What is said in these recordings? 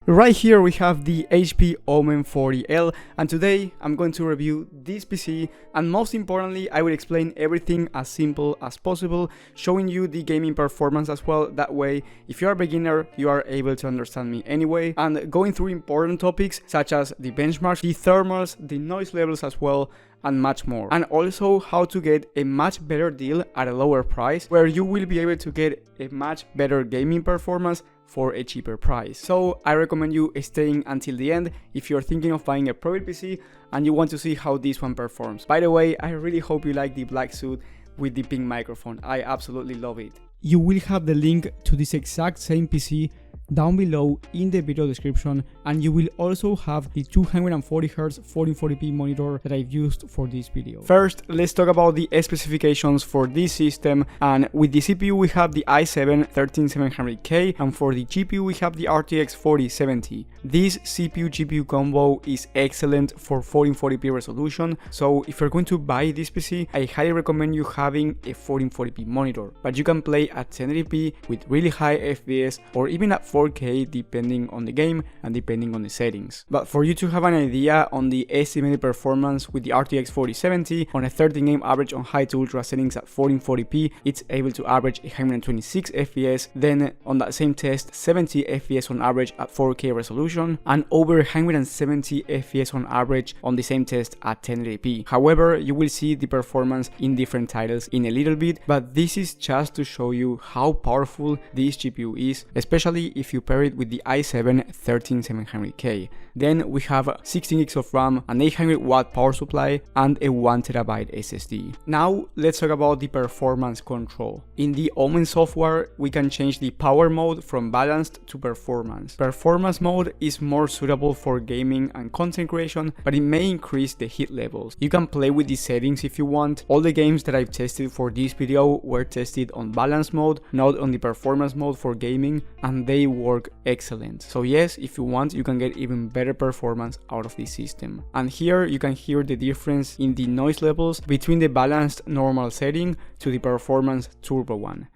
Right here we have the HP Omen 40L, and today I'm going to review this PC, and most importantly I will explain everything as simple as possible, showing you the gaming performance as well. That way if you are a beginner you are able to understand me anyway, and going through important topics such as the benchmarks, the thermals, the noise levels as well, and much more, and also how to get a much better deal at a lower price where you will be able to get a much better gaming performance for a cheaper price. So I recommend you staying until the end if you're thinking of buying a Prebuilt PC and you want to see how this one performs. By the way, I really hope you like the black suit with the pink microphone. I absolutely love it. You will have the link to this exact same PC down below in the video description, and you will also have the 240Hz 1440p monitor that I've used for this video. First, let's talk about the specifications for this system, and with the CPU we have the i7-13700K, and for the GPU we have the RTX 4070. This CPU-GPU combo is excellent for 1440p resolution, so if you're going to buy this PC, I highly recommend you having a 1440p monitor, but you can play at 1080p with really high FPS or even at 4K depending on the game and depending on the settings. But for you to have an idea on the estimated performance with the RTX 4070, on a 30 game average on high to ultra settings at 1440p, it's able to average 126 FPS, then on that same test 70 FPS on average at 4K resolution, and over 170 FPS on average on the same test at 1080p. However, you will see the performance in different titles in a little bit, but this is just to show you how powerful this GPU is, especially if you pair it with the i7-13700K. Then we have 16 gigs of RAM, an 800 watt power supply, and a 1TB SSD. Now let's talk about the performance control. In the Omen software we can change the power mode from balanced to performance. Performance mode is more suitable for gaming and content creation, but it may increase the heat levels. You can play with these settings if you want. All the games that I've tested for this video were tested on balance mode, not on the performance mode for gaming, and they work excellent. So yes, if you want, you can get even better performance out of this system. And here you can hear the difference in the noise levels between the balanced normal setting to the performance turbo one.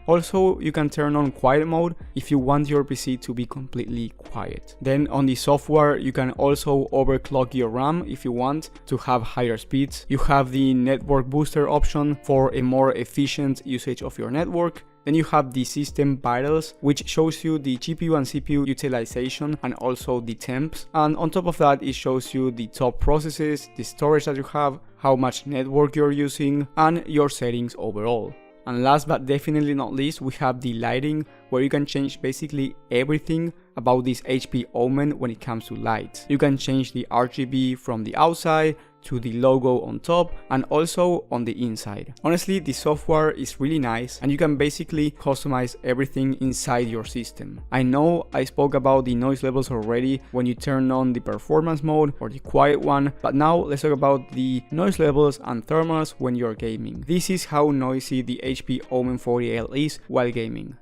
Also, you can turn on quiet mode if you want your PC to be completely quiet. Then on the software, you can also overclock your RAM if you want to have higher speeds. You have the network booster option for a more efficient usage of your network. Then you have the system vitals, which shows you the GPU and CPU utilization and also the temps. And on top of that, it shows you the top processes, the storage that you have, how much network you're using, and your settings overall. And last but definitely not least, we have the lighting, where you can change basically everything about this HP Omen when it comes to lights. You can change the RGB from the outside to the logo on top and also on the inside. Honestly, the software is really nice and you can basically customize everything inside your system. I know I spoke about the noise levels already when you turn on the performance mode or the quiet one, but now let's talk about the noise levels and thermals when you're gaming. This is how noisy the HP Omen 40L is while gaming.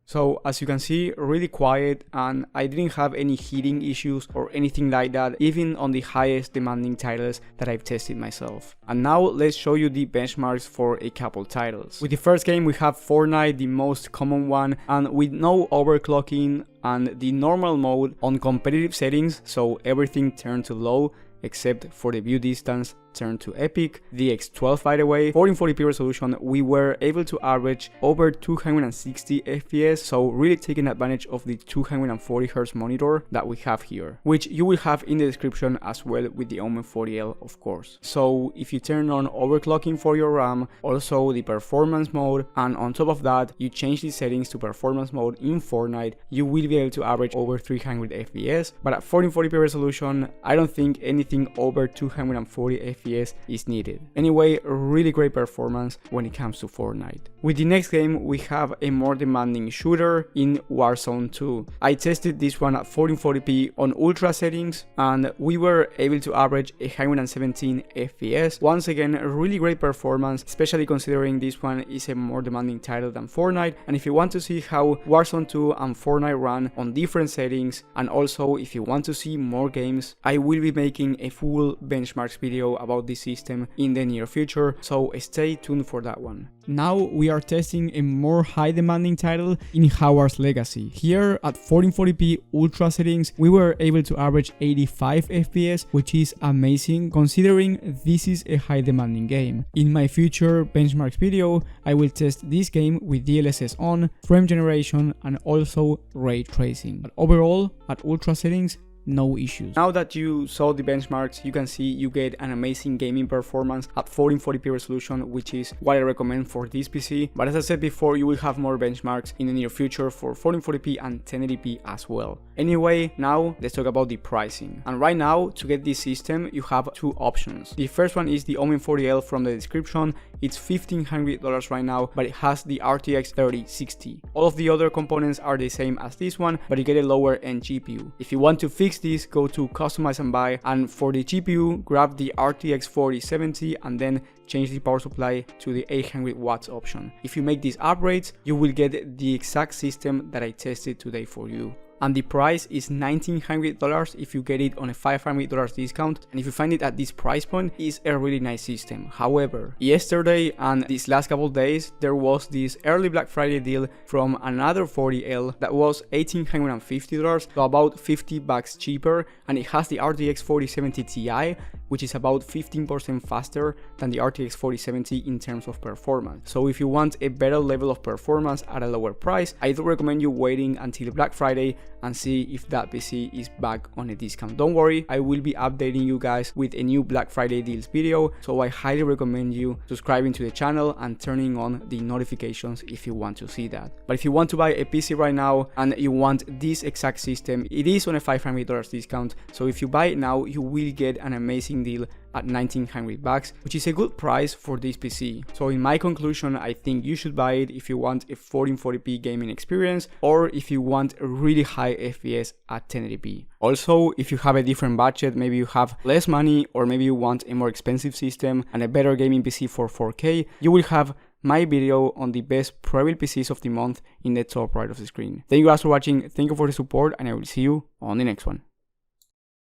So as you can see, really quiet, and I didn't have any heating issues or anything like that, even on the highest demanding titles that I've tested myself. And now let's show you the benchmarks for a couple titles. With the first game we have Fortnite, the most common one, and with no overclocking and the normal mode on competitive settings, so everything turned to low except for the view distance, turned to epic. The X12, by the way, 1440p resolution, we were able to average over 260 FPS, so really taking advantage of the 240Hz monitor that we have here, which you will have in the description as well with the Omen 40L, of course. So if you turn on overclocking for your RAM, also the performance mode, and on top of that you change the settings to performance mode in Fortnite, you will be able to average over 300 FPS. But at 1440p resolution, I don't think anything over 240 FPS is needed. Anyway, really great performance when it comes to Fortnite. With the next game, we have a more demanding shooter in Warzone 2. I tested this one at 1440p on ultra settings and we were able to average 117 FPS. Once again, a really great performance, especially considering this one is a more demanding title than Fortnite. And if you want to see how Warzone 2 and Fortnite run on different settings, and also if you want to see more games, I will be making a full benchmarks video about this system in the near future, so stay tuned for that one. Now we are testing a more high demanding title in Hogwarts Legacy. Here at 1440p ultra settings, we were able to average 85 FPS, which is amazing considering this is a high demanding game. In my future benchmarks video, I will test this game with DLSS on, frame generation, and also ray tracing. But overall, at ultra settings, no issues. Now that you saw the benchmarks, you can see you get an amazing gaming performance at 1440p resolution, which is what I recommend for this PC. But as I said before, you will have more benchmarks in the near future for 1440p and 1080p as well. Anyway, now let's talk about the pricing. And right now, to get this system, you have two options. The first one is the Omen 40L from the description. It's $1,500 right now, but it has the RTX 3060. All of the other components are the same as this one, but you get a lower end GPU. If you want to fix this, go to customize and buy, and for the GPU, grab the RTX 4070 and then change the power supply to the 800 watts option. If you make these upgrades, you will get the exact system that I tested today for you. And the price is $1,900 if you get it on a $500 discount, and if you find it at this price point, it's a really nice system. However, yesterday and these last couple days, there was this early Black Friday deal from another 40L that was $1,850, so about $50 cheaper, and it has the RTX 4070 Ti, which is about 15% faster than the RTX 4070 in terms of performance. So if you want a better level of performance at a lower price, I do recommend you waiting until Black Friday and see if that PC is back on a discount. Don't worry, I will be updating you guys with a new Black Friday deals video, so I highly recommend you subscribing to the channel and turning on the notifications if you want to see that. But if you want to buy a PC right now and you want this exact system, it is on a $500 discount, so if you buy it now, you will get an amazing deal at $1,900, which is a good price for this PC. So in my conclusion, I think you should buy it if you want a 1440p gaming experience, or if you want a really high FPS at 1080p. Also, if you have a different budget, maybe you have less money, or maybe you want a more expensive system and a better gaming PC for 4K, you will have my video on the best Prebuilt PCs of the month in the top right of the screen. Thank you guys for watching, thank you for the support, and I will see you on the next one.